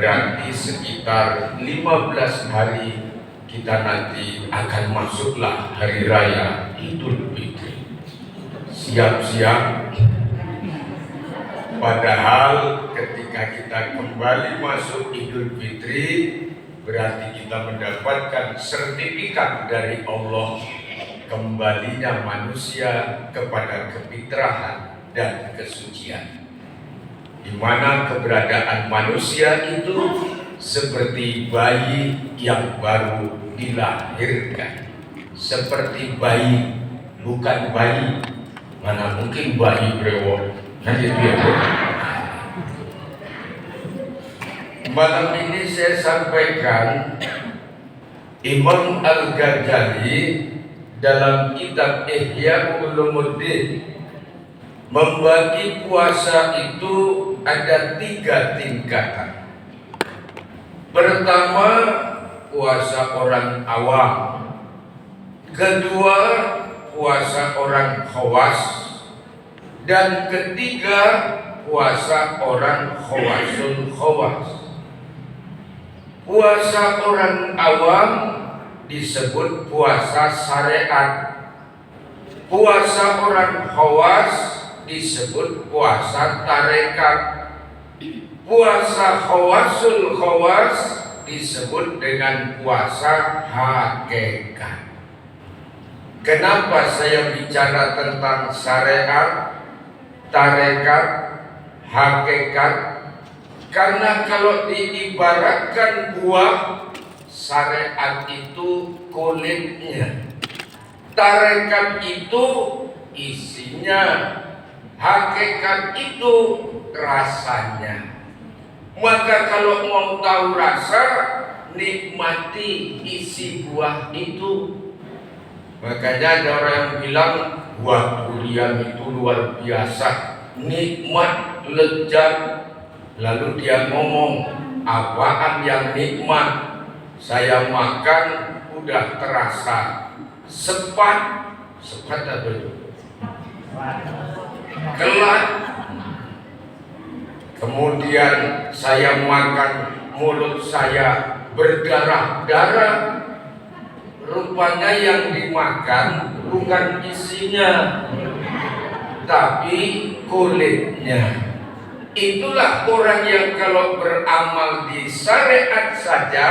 berarti sekitar 15 hari kita nanti akan masuklah hari raya Idul Fitri. Siap-siap. Padahal ketika kita kembali masuk Idul Fitri, berarti kita mendapatkan sertifikat dari Allah kembalinya manusia kepada kefitrahan dan kesucian, di mana keberadaan manusia itu seperti bayi yang baru dilahirkan. Seperti bayi, bukan bayi. Mana mungkin bayi brewok. Nanti dia malam ini saya sampaikan Imam Al-Ghazali dalam kitab Ihya Ulumuddin membagi puasa itu ada 3 tingkatan. Pertama, puasa orang awam. Kedua, puasa orang khawas. Dan ketiga, puasa orang khawasul khawas. Puasa orang awam disebut puasa syariat. Puasa orang khawas disebut puasa tarekat. Puasa khawasul khawas disebut dengan puasa hakikat. Kenapa saya bicara tentang syariat, tarekat, hakikat? Karena kalau diibaratkan buah, syariat itu kulitnya, tarekat itu isinya, hakikat itu rasanya. Maka kalau mau tahu rasa, nikmati isi buah itu. Makanya ada orang yang bilang buah durian itu luar biasa, nikmat, lezat. Lalu dia ngomong, apaan yang nikmat? Saya makan udah terasa sepat apa itu? Kelat. Kemudian saya makan, mulut saya berdarah-darah. Rupanya yang dimakan bukan isinya, tapi kulitnya. Itulah orang yang kalau beramal di syariat saja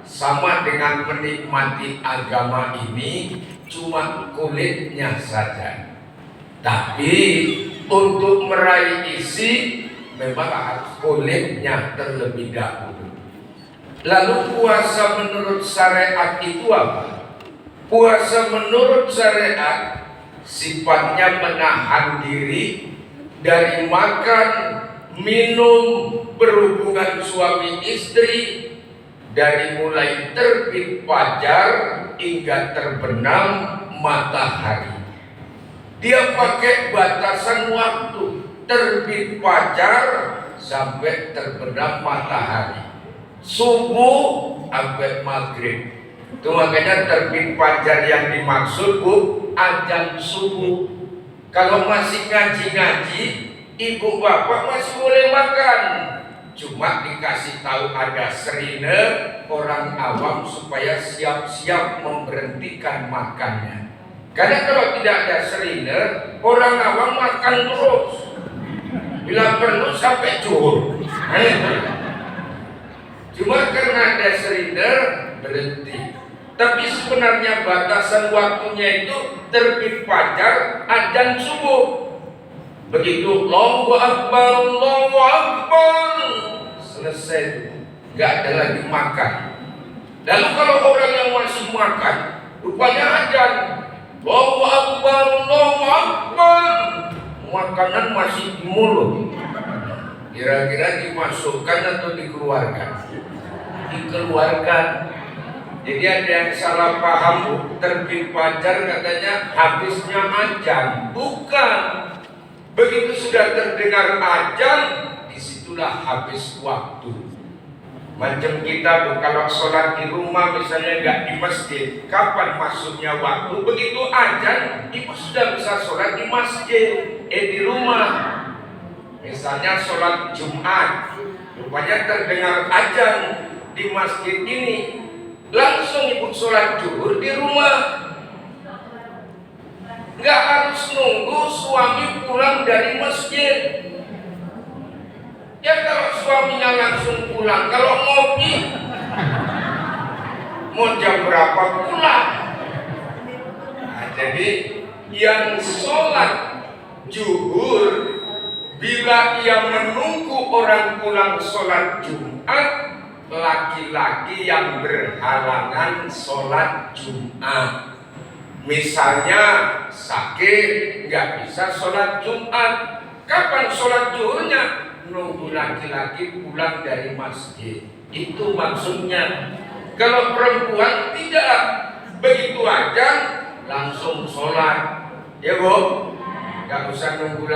sama dengan menikmati agama ini cuma kulitnya saja. Tapi untuk meraih isi memang harus kulitnya terlebih dahulu. Lalu puasa menurut syariat itu apa? Puasa menurut syariat sifatnya menahan diri dari makan, minum, berhubungan suami istri dari mulai terbit fajar hingga terbenam matahari. Dia pakai batasan waktu terbit fajar sampai terbenam matahari, subuh sampai maghrib. Itu makanya terbit fajar yang dimaksud azan subuh. Kalau masih ngaji-ngaji, ibu bapak masih boleh makan. Cuma dikasih tahu ada serine orang awam supaya siap-siap memberhentikan makannya. Karena kalau tidak ada serine, orang awam makan terus. Bila perlu sampai zuhur. Cuma karena ada serine, berhenti. Tapi sebenarnya batasan waktunya itu terbit fajar, azan subuh. Begitu Allahu Akbar, Allahu Akbar, selesai, nggak ada lagi makan. Lalu kalau orang yang masih makan, rupanya azan, Allahu Akbar, Allahu Akbar, makanan masih di mulut. Kira-kira dimasukkan atau dikeluarkan? Dikeluarkan. Jadi ada yang salah paham, terbit fajar katanya habisnya azan. Bukan. Begitu sudah terdengar azan, disitulah habis waktu. Macam kita kalau sholat di rumah misalnya nggak di masjid, kapan masuknya waktu? Begitu azan, ibu sudah bisa sholat di masjid, di rumah. Misalnya sholat Jumat, Rupanya terdengar azan di masjid ini, langsung ibu sholat zuhur di rumah. Nggak harus nunggu suami pulang dari masjid. Ya kalau suaminya langsung pulang, kalau ngopi mau jam berapa pulang. Nah, jadi yang sholat zuhur bila ia menunggu orang pulang sholat Jumat, laki-laki yang berhalangan sholat Jumat. Misalnya sakit, nggak bisa sholat Jumat. Kapan sholat zuhurnya? Nunggu laki-laki pulang dari masjid. Itu maksudnya. Kalau perempuan tidak, begitu aja langsung sholat. Ya Bu, nggak usah nunggu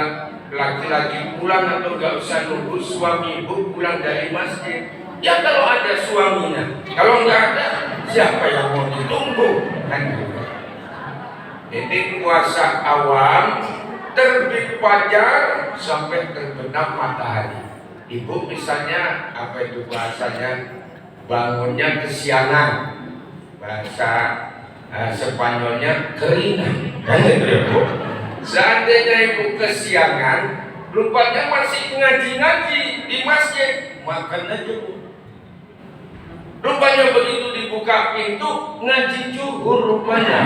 laki-laki pulang atau nggak usah nunggu suami ibu pulang dari masjid. Ya kalau ada suaminya, kalau nggak ada, siapa yang mau ditunggu? Kan gitu. Ini puasa awam, terbit fajar sampai terbenam matahari. Ibu misalnya apa itu bahasanya, bangunnya kesiangan, bahasa Spanyolnya keringan. Kan itu ya Bu. Seandainya ibu kesiangan, rupanya masih ngaji-ngaji di masjid, makan aja Bu. Rupanya begitu dibuka pintu, ngaji zuhur rupanya.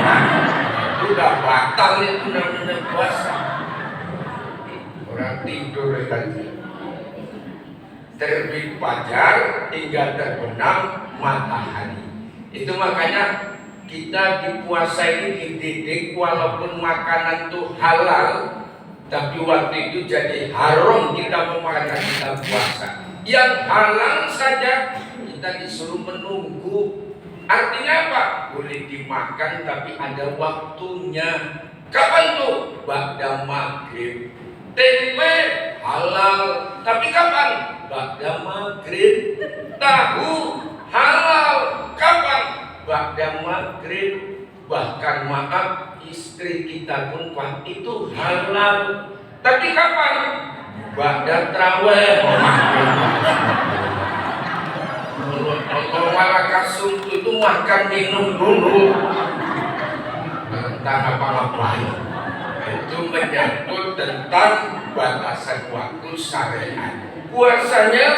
Udah batal itu namanya puasa. Orang tidur tadi. Terbit fajar hingga terbenam matahari. Itu makanya kita di puasa ini dididik walaupun makanan itu halal, tapi waktu itu jadi haram kita memakan kita puasa. Yang halal saja kita disuruh menunggu. Artinya apa? Boleh dimakan tapi ada waktunya. Kapan tuh? Ba'da maghrib. Tempe halal, tapi kapan? Ba'da maghrib. Tahu halal, kapan? Ba'da maghrib. Bahkan maaf, istri kita pun itu halal, tapi kapan? Ba'da traweh. Kalau malah kasum itu makan minum dulu, tentang apa-apa itu menyangkut tentang batasan waktu syariat. Puasanya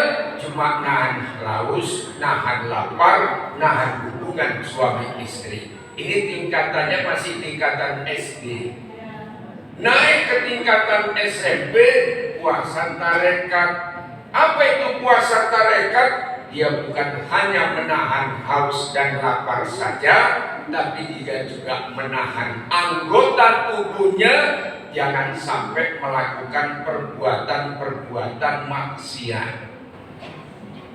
cuma nahan haus, nahan lapar, nahan hubungan suami istri. Ini tingkatannya masih tingkatan SD. Naik ke tingkatan SMP, puasa tarekat. Apa itu puasa tarekat? Dia bukan hanya menahan haus dan lapar saja, tapi dia juga menahan anggota tubuhnya jangan sampai melakukan perbuatan-perbuatan maksiat.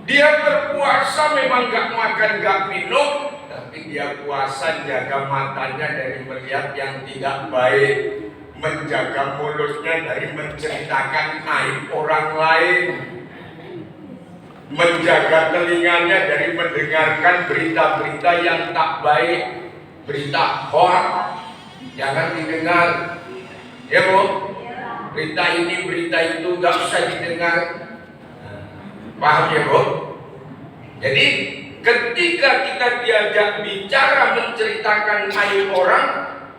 Dia berpuasa memang gak makan, gak minum, tapi dia puasa jaga matanya dari melihat yang tidak baik, menjaga mulutnya dari menceritakan aib orang lain, menjaga telinganya dari mendengarkan berita-berita yang tak baik, berita hoax, jangan didengar. Ya Bu, berita ini, berita itu gak usah didengar. Paham ya Bu? Jadi ketika kita diajak bicara menceritakan aib orang,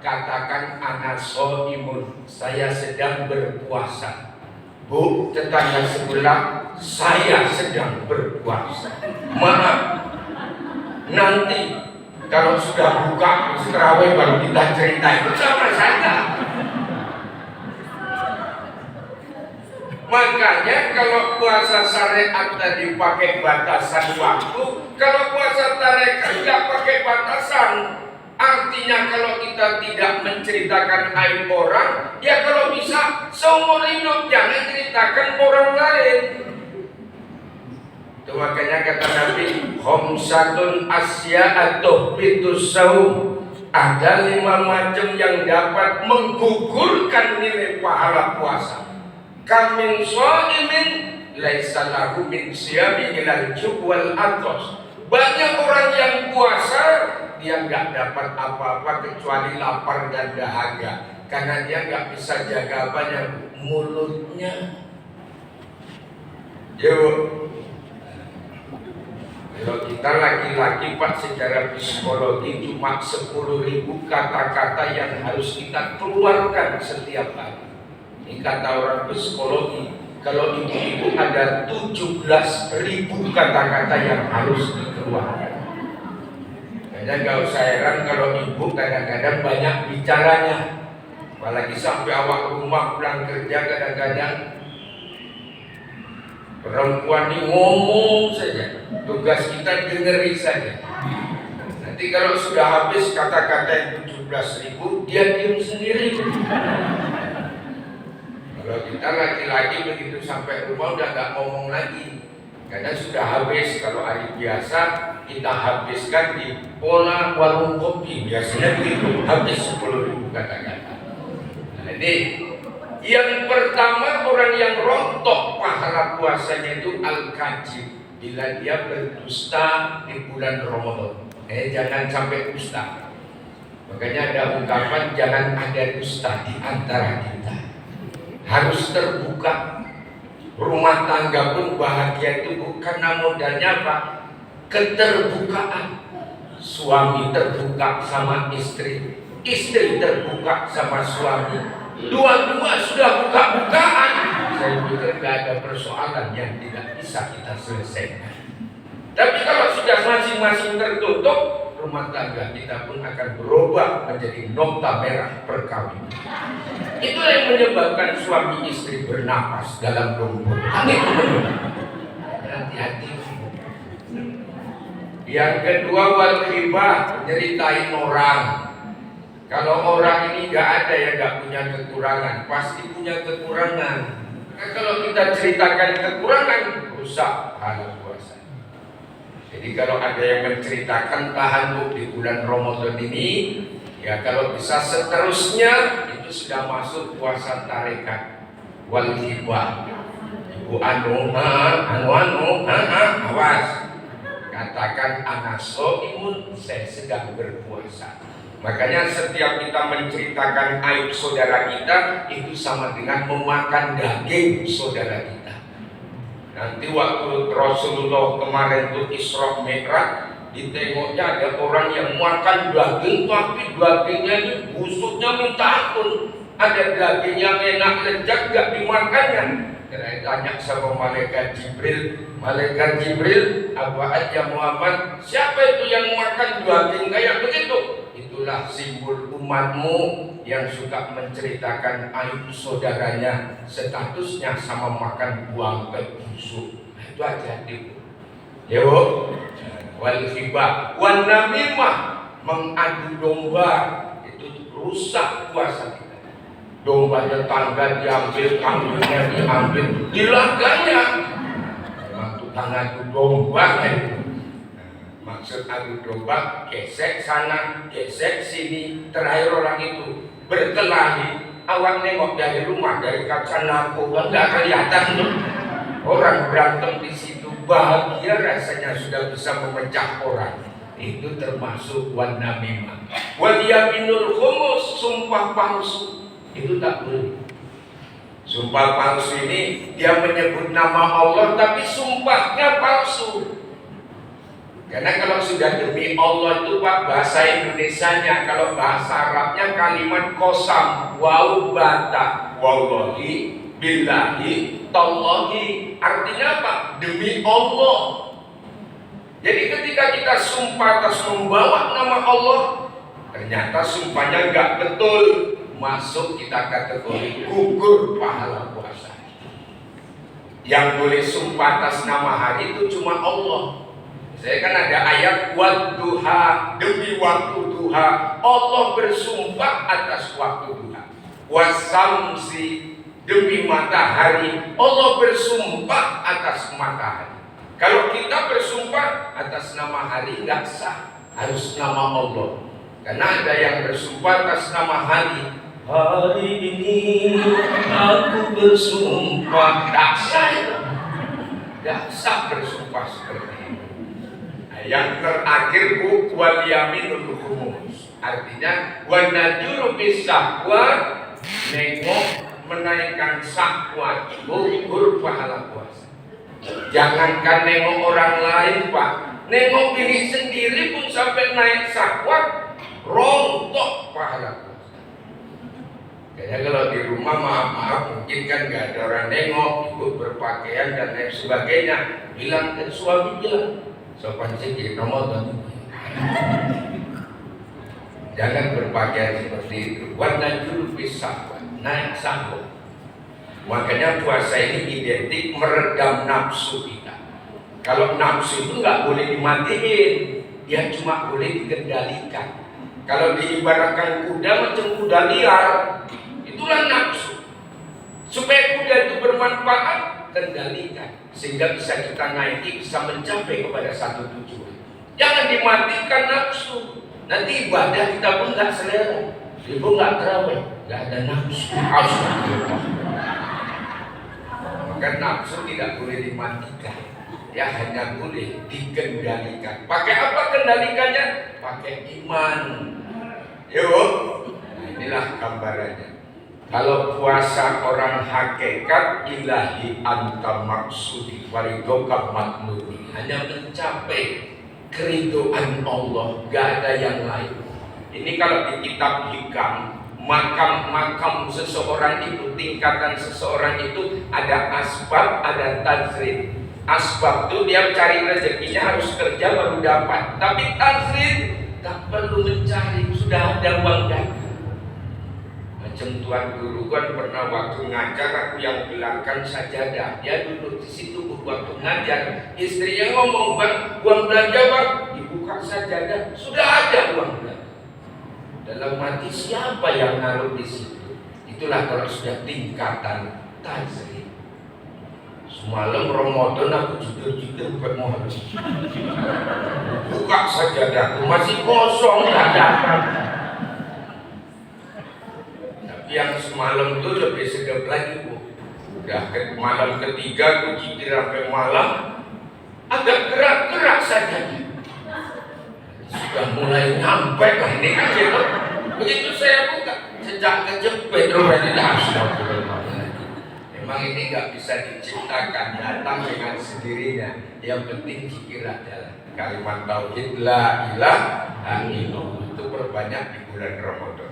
katakan ana shaimun, saya sedang berpuasa. Bu, tetangga sebelah, saya sedang berpuasa. Maaf, nanti kalau sudah buka terawih baru kita cerita itu sama saya. Makanya kalau puasa syariat tadi pakai batasan waktu, kalau puasa tarekat tidak pakai batasan. Artinya kalau kita tidak menceritakan aib orang, ya kalau bisa seumur hidup jangan ceritakan orang lain. Itu makanya kata Nabi, khamsatun asya'atuh bitus saum. Ada 5 macam yang dapat menggugurkan nilai pahala puasa. Kamin shaimin laisa lahu min siyami ilal jub wal atos. Banyak orang yang puasa dia nggak dapat apa-apa kecuali lapar dan dahaga, karena dia nggak bisa jaga mulutnya. Yo, Kalau kita laki-laki Pak, secara psikologi cuma 10.000 kata-kata yang harus kita keluarkan setiap hari. Ini kata orang psikologi. Kalau ibu-ibu ada 17.000 kata-kata yang harus dikeluarkan. Kayaknya gak usah heran kalau ibu kadang-kadang banyak bicaranya. Apalagi sampai awak rumah pulang kerja kadang-kadang perempuan ini ngomong saja, tugas kita dengeri saja. Nanti kalau sudah habis kata-kata yang 17.000, dia diam sendiri. Kalau kita laki-laki begitu sampai rumah udah nggak ngomong lagi, karena sudah habis. Kalau hari biasa kita habiskan di pola warung kopi, biasanya begitu, habis 10.000 kata-kata. Jadi yang pertama, orang yang rontok pahala puasanya itu al-kadzib, bila dia berdusta di bulan Ramadan. Jangan sampai dusta. Makanya ada ungkapan jangan ada dusta di antara kita. Harus terbuka. Rumah tangga pun bahagia itu bukan modalnya apa? Keterbukaan. Suami terbuka sama istri, istri terbuka sama suami. Dua-dua sudah buka-bukaan. Saya pikir tidak ada persoalan yang tidak bisa kita selesaikan. Tapi kalau sudah masing-masing tertutup, rumah tangga kita pun akan berubah menjadi nokta merah perkawinan. Itu yang menyebabkan suami istri bernapas dalam lumpur. Hati-hati. Yang kedua, wal ghibah, nyeritain orang. Kalau orang ini nggak ada yang nggak punya kekurangan, pasti punya kekurangan. Nah, kalau kita ceritakan kekurangan, rusak pahala puasa. Jadi kalau ada yang menceritakan tahan bu di bulan Ramadan ini, ya kalau bisa seterusnya itu sudah masuk puasa tarekat wal hibah. Ibu awas, katakan anak soimun, saya sedang berpuasa. Makanya setiap kita menceritakan aib saudara kita, itu sama dengan memakan daging saudara kita. Nanti waktu Rasulullah kemarin itu Isra Mi'raj, ditengoknya ada orang yang makan daging, tapi dagingnya ini busuknya minta ampun. Ada daging yang enak lezat gak dimakannya. Kira tanya sama malaikat Jibril, apa aja Muhammad, siapa itu yang makan daging kayak begitu? Itulah simbol umatmu yang suka menceritakan aib saudaranya, statusnya sama makan buang ke busuk. Itu hati-hati. Ya bu, wal hibah, wan namimah, mengadu domba, itu rusak puasa kita. Domba tetangga diambil, kambingnya diambil, dilaganya. Memang tukang adu domba itu. Maksud adu domba, gesek sana, gesek sini. Terakhir orang itu berkelahi. Awak nengok dari rumah, dari kaca lampu, nggak kelihatan tuh. Orang berantem di situ, bahagia rasanya sudah bisa memecah orang. Itu termasuk wan namimah. Wal yaminul khumus, sumpah palsu. Itu tak boleh. Sumpah palsu ini dia menyebut nama Allah tapi sumpahnya palsu. Karena kalau sudah demi Allah itu Pak, bahasa Indonesianya, kalau bahasa Arabnya kalimat qasam, wau bata, wallahi, billahi, tallahi. Artinya apa? Demi Allah. Jadi ketika kita sumpah atas membawa nama Allah, ternyata sumpahnya enggak betul, masuk kita kategori gugur pahala puasa. Yang boleh sumpah atas nama hari itu cuma Allah. Saya kan ada ayat wadduha, demi waktu duha. Allah bersumpah atas waktu duha. Wasamsi, demi matahari. Allah bersumpah atas matahari. Kalau kita bersumpah atas nama hari nggak sah, harus nama Allah. Karena ada yang bersumpah atas nama hari. Hari ini aku bersumpah, nggak sah itu. Nggak sah bersumpah seperti itu. Yang terakhir wal yaminul khumus, artinya wa najuru bisaqwa, nengok menaikkan sakwa, gugur pahala puasa. Jangankan nengok orang lain Pak, Nengok bini sendiri pun sampai naik syahwat, rontok pahala puasa. Kayaknya kalau di rumah maaf mungkin kan gak ada orang nengok, ikut berpakaian dan lain sebagainya. Bilang ke suami, bilang sopan sikit Ramadan. Jangan berpakaian seperti itu. Warna dulu bisa naik syahwat. Makanya puasa ini identik meredam nafsu kita. Kalau nafsu itu nggak boleh dimatiin, dia cuma boleh dikendalikan. Kalau diibaratkan kuda macam kuda liar, itulah nafsu. Supaya kuda itu bermanfaat, kendalikan sehingga bisa kita naiki, bisa mencapai kepada satu tujuan. Jangan dimatikan nafsu. Nanti ibadah kita pun nggak selera, ibu nggak terawih, nggak ada nafsu. Maka nafsu tidak boleh dimatikan, ya hanya boleh dikendalikan. Pakai apa kendalikannya? Pakai iman. Yo, nah, inilah gambarannya. Kalau puasa orang hakikat ilahi anta maksudi waridoka matnuri, hanya mencapai keriduan Allah, gak ada yang lain. Ini kalau di kitab hikam, makam seseorang itu, tingkatan seseorang itu ada asbab, ada tajrid. Asbab itu dia cari rezekinya harus kerja baru dapat. Tapi tajrid tak perlu mencari, sudah ada uang datang. Macam tuan guru kan pernah waktu ngajar, aku yang belakang sajadah, dia duduk di situ waktu ngajar. Istrinya ngomong, bang, uang belanja bang, dibuka sajadah, sudah ada uang belanja. Dalam hati siapa yang naruh di situ? Itulah kalau sudah tingkatan tajrid. Semalam Ramadan aku jujur mau habis. Buka sajadahku masih kosong, nggak dapat. Yang semalam itu lebih sedap lagi, Bu. Udah ke malam ketiga aku cikir sampai malam, agak gerak-gerak saja. Sudah mulai nyampe lah ini kan gitu. Begitu saya buka, sejak kejepit rupanya astagfirullah. Memang ini nggak bisa diciptakan, datang dengan sendirinya. Yang penting cikir adalah kalimat tauhid la ilaha illallah, itu perbanyak di bulan Ramadan.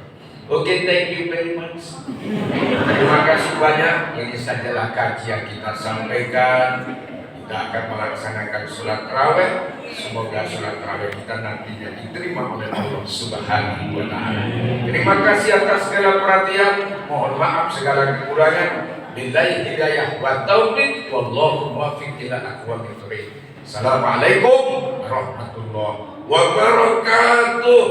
Oke, thank you very much. Terima kasih banyak. Ini sajalah kajian kita sampaikan. Kita akan melaksanakan sholat tarawih. Semoga sholat tarawih kita nantinya diterima oleh Allah Subhanahu wa Ta'ala. Terima kasih atas segala perhatian. Mohon maaf segala kekurangan. Billahi hidayah wa taufiq. Wallahu muwaffiq ila aqwamit thoriq. Assalamualaikum warahmatullahi wabarakatuh.